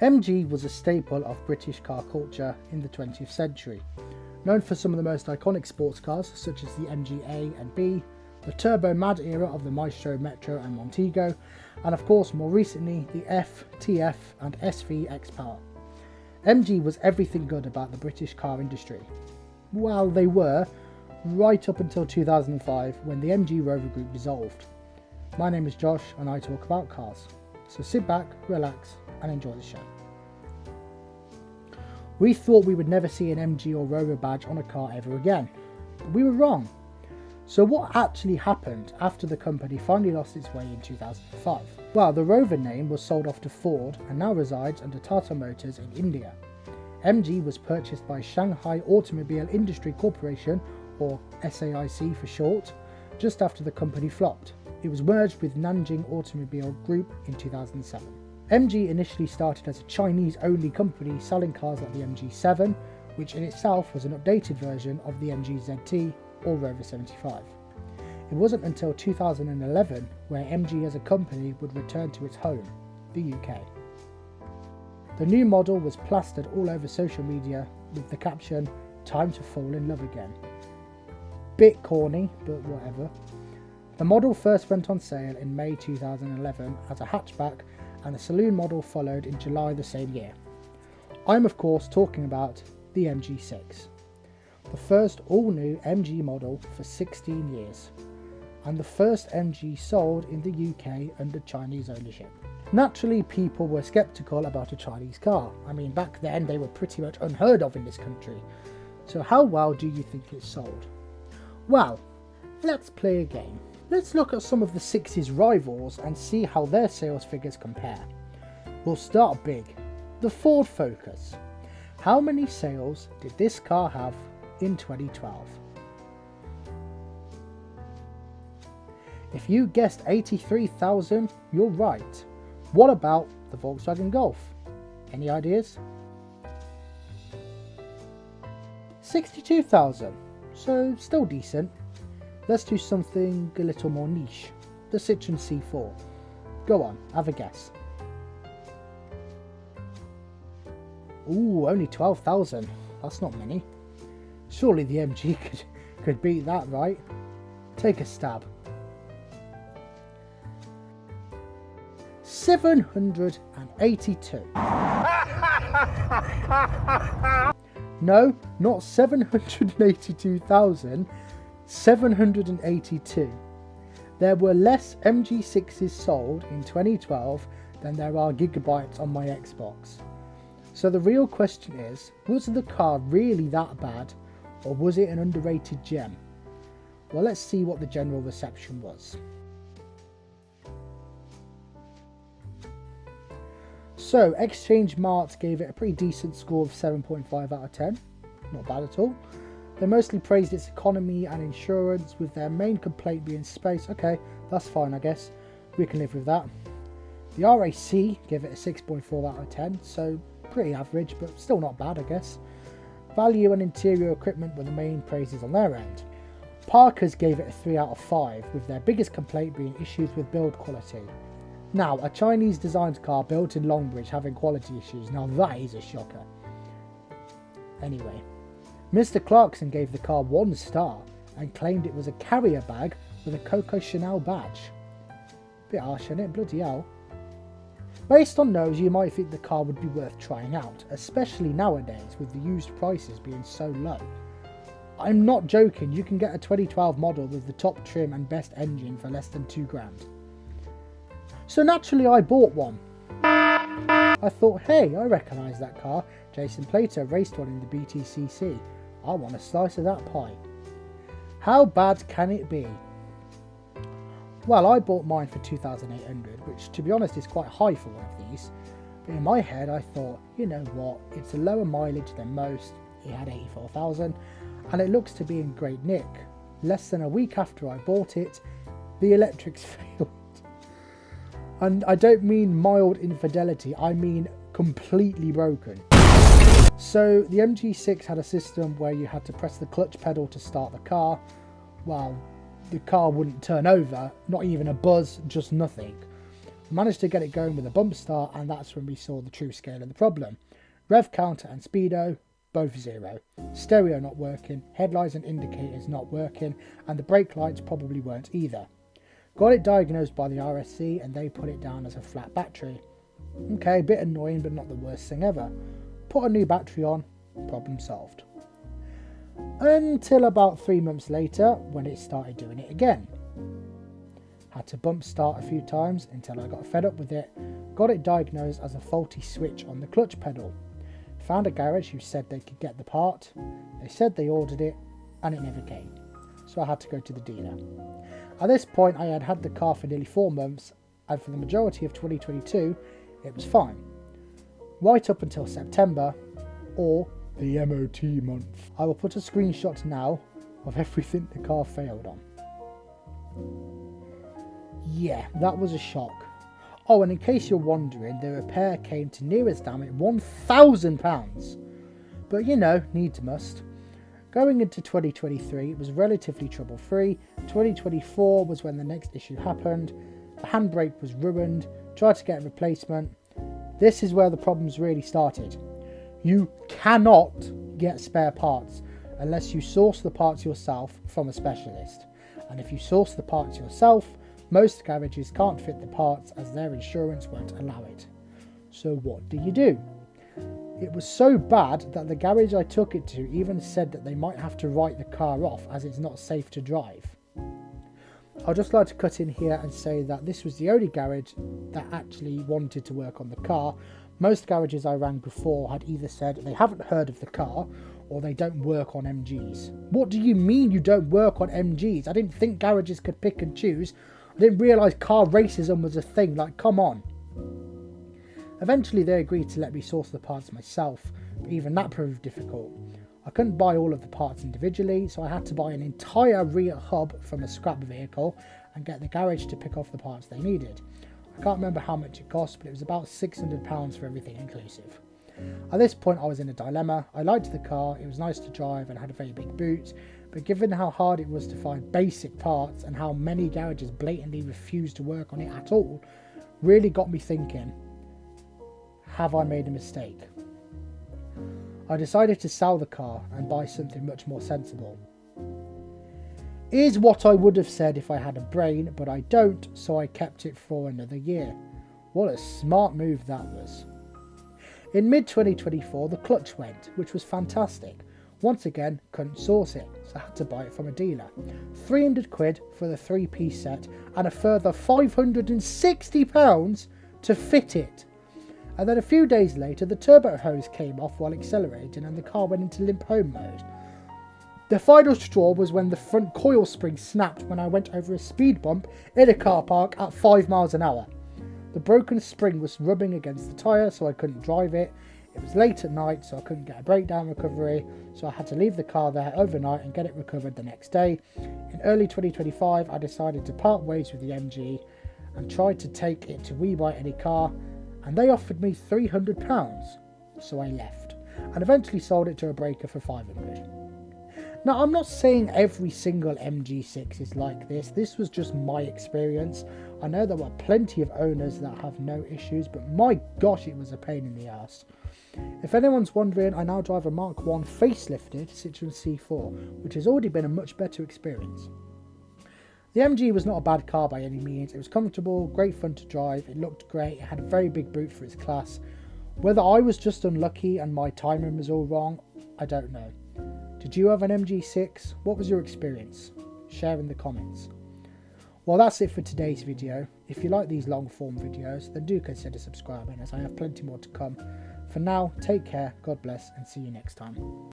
MG was a staple of British car culture in the 20th century, known for some of the most iconic sports cars such as the MG-A and B, the Turbo Mad era of the Maestro, Metro and Montego, and of course more recently the F, TF and SV X-Power. MG was everything good about the British car industry. Well, they were, right up until 2005 when the MG Rover Group dissolved. My name is Josh and I talk about cars, so sit back, relax and enjoy the show. We thought we would never see an MG or Rover badge on a car ever again, but we were wrong. So what actually happened after the company finally lost its way in 2005? Well, the Rover name was sold off to Ford and now resides under Tata Motors in India. MG was purchased by Shanghai Automobile Industry Corporation, or SAIC for short, just after the company flopped. It was merged with Nanjing Automobile Group in 2007. MG initially started as a Chinese-only company selling cars like the MG7, which in itself was an updated version of the MG ZT or Rover 75. It wasn't until 2011 where MG as a company would return to its home, the UK. The new model was plastered all over social media with the caption, "Time to fall in love again." Bit corny, but whatever. The model first went on sale in May 2011 as a hatchback, and the saloon model followed in July the same year. I'm of course talking about the MG6, the first all-new MG model for 16 years, and the first MG sold in the UK under Chinese ownership. Naturally, people were sceptical about a Chinese car. I mean, back then they were pretty much unheard of in this country. So how well do you think it sold? Well, let's play a game. Let's look at some of the Six's rivals and see how their sales figures compare. We'll start big. The Ford Focus. How many sales did this car have in 2012? If you guessed 83,000, you're right. What about the Volkswagen Golf? Any ideas? 62,000, so still decent. Let's do something a little more niche. The Citroen C4. Go on, have a guess. Ooh, only 12,000. That's not many. Surely the MG could beat that, right? Take a stab. 782. No, not 782,000. 782. There were less MG6s sold in 2012 than there are gigabytes on my Xbox. So the real question is, was the car really that bad, or was it an underrated gem? Well, let's see what the general reception was. So Exchange Mart gave it a pretty decent score of 7.5 out of 10. Not bad at all. They mostly praised its economy and insurance, with their main complaint being space. Okay, that's fine, I guess. We can live with that. The RAC gave it a 6.4 out of 10, so pretty average, but still not bad, I guess. Value and interior equipment were the main praises on their end. Parker's gave it a 3 out of 5, with their biggest complaint being issues with build quality. Now, a Chinese designed car built in Longbridge having quality issues, now that is a shocker. Anyway. Mr. Clarkson gave the car 1 star and claimed it was a carrier bag with a Coco Chanel badge. Bit harsh, isn't it? Bloody hell. Based on those, you might think the car would be worth trying out, especially nowadays with the used prices being so low. I'm not joking, you can get a 2012 model with the top trim and best engine for less than £2,000. So naturally I bought one. I thought, hey, I recognise that car. Jason Plato raced one in the BTCC. I want a slice of that pie. How bad can it be? Well, I bought mine for 2,800, which to be honest is quite high for one of these. But in my head I thought, you know what, it's a lower mileage than most. It had 84,000 and it looks to be in great nick. Less than a week after I bought it, the electrics failed. And I don't mean mild infidelity, I mean completely broken. So the MG6 had a system where you had to press the clutch pedal to start the car. Well, the car wouldn't turn over, not even a buzz, just nothing. Managed to get it going with a bump start, and that's when we saw the true scale of the problem. Rev counter and speedo, both 0. Stereo not working, headlights and indicators not working, and the brake lights probably weren't either. Got it diagnosed by the RSC and they put it down as a flat battery. Okay, a bit annoying but not the worst thing ever. Put a new battery on, problem solved. Until about 3 months later when it started doing it again. Had to bump start a few times until I got fed up with it. Got it diagnosed as a faulty switch on the clutch pedal. Found a garage who said they could get the part. They said they ordered it and it never came. So I had to go to the dealer. At this point I had had the car for nearly 4 months, and for the majority of 2022 it was fine. Right up until September, or the MOT month. I will put a screenshot now of everything the car failed on. Yeah, that was a shock. Oh, and in case you're wondering, the repair came to near as damn it £1,000. But you know, needs must. Going into 2023, it was relatively trouble-free. 2024 was when the next issue happened. The handbrake was ruined. Tried to get a replacement. This is where the problems really started. You cannot get spare parts unless you source the parts yourself from a specialist. And if you source the parts yourself, most garages can't fit the parts as their insurance won't allow it. So what do? It was so bad that the garage I took it to even said that they might have to write the car off as it's not safe to drive. I'd just like to cut in here and say that this was the only garage that actually wanted to work on the car. Most garages I rang before had either said they haven't heard of the car or they don't work on MGs. What do you mean you don't work on MGs? I didn't think garages could pick and choose. I didn't realise car racism was a thing, like come on. Eventually they agreed to let me source the parts myself, but even that proved difficult. I couldn't buy all of the parts individually, so I had to buy an entire rear hub from a scrap vehicle and get the garage to pick off the parts they needed. I can't remember how much it cost, but it was about £600 for everything inclusive. At this point I was in a dilemma. I liked the car, it was nice to drive and had a very big boot, but given how hard it was to find basic parts and how many garages blatantly refused to work on it at all, really got me thinking, have I made a mistake? I decided to sell the car and buy something much more sensible. Is what I would have said if I had a brain, but I don't, so I kept it for another year. What a smart move that was. In mid-2024 the clutch went, which was fantastic. Once again, couldn't source it, so I had to buy it from a dealer. £300 for the 3-piece set and a further £560 to fit it. And then a few days later the turbo hose came off while accelerating and the car went into limp home mode. The final straw was when the front coil spring snapped when I went over a speed bump in a car park at 5 miles an hour. The broken spring was rubbing against the tyre, so I couldn't drive it. It was late at night, so I couldn't get a breakdown recovery, so I had to leave the car there overnight and get it recovered the next day. In early 2025 I decided to part ways with the MG and tried to take it to We Buy Any Car, and they offered me £300, so I left and eventually sold it to a breaker for £500. Now I'm not saying every single MG6 is like this, this was just my experience. I know there were plenty of owners that have no issues, but my gosh it was a pain in the ass. If anyone's wondering, I now drive a Mark 1 facelifted Citroen C4, which has already been a much better experience. The MG was not a bad car by any means. It was comfortable, great fun to drive, it looked great, it had a very big boot for its class. Whether I was just unlucky and my timing was all wrong, I don't know. Did you have an MG6? What was your experience? Share in the comments. Well, that's it for today's video. If you like these long form videos, then do consider subscribing as I have plenty more to come. For now, take care, God bless, and see you next time.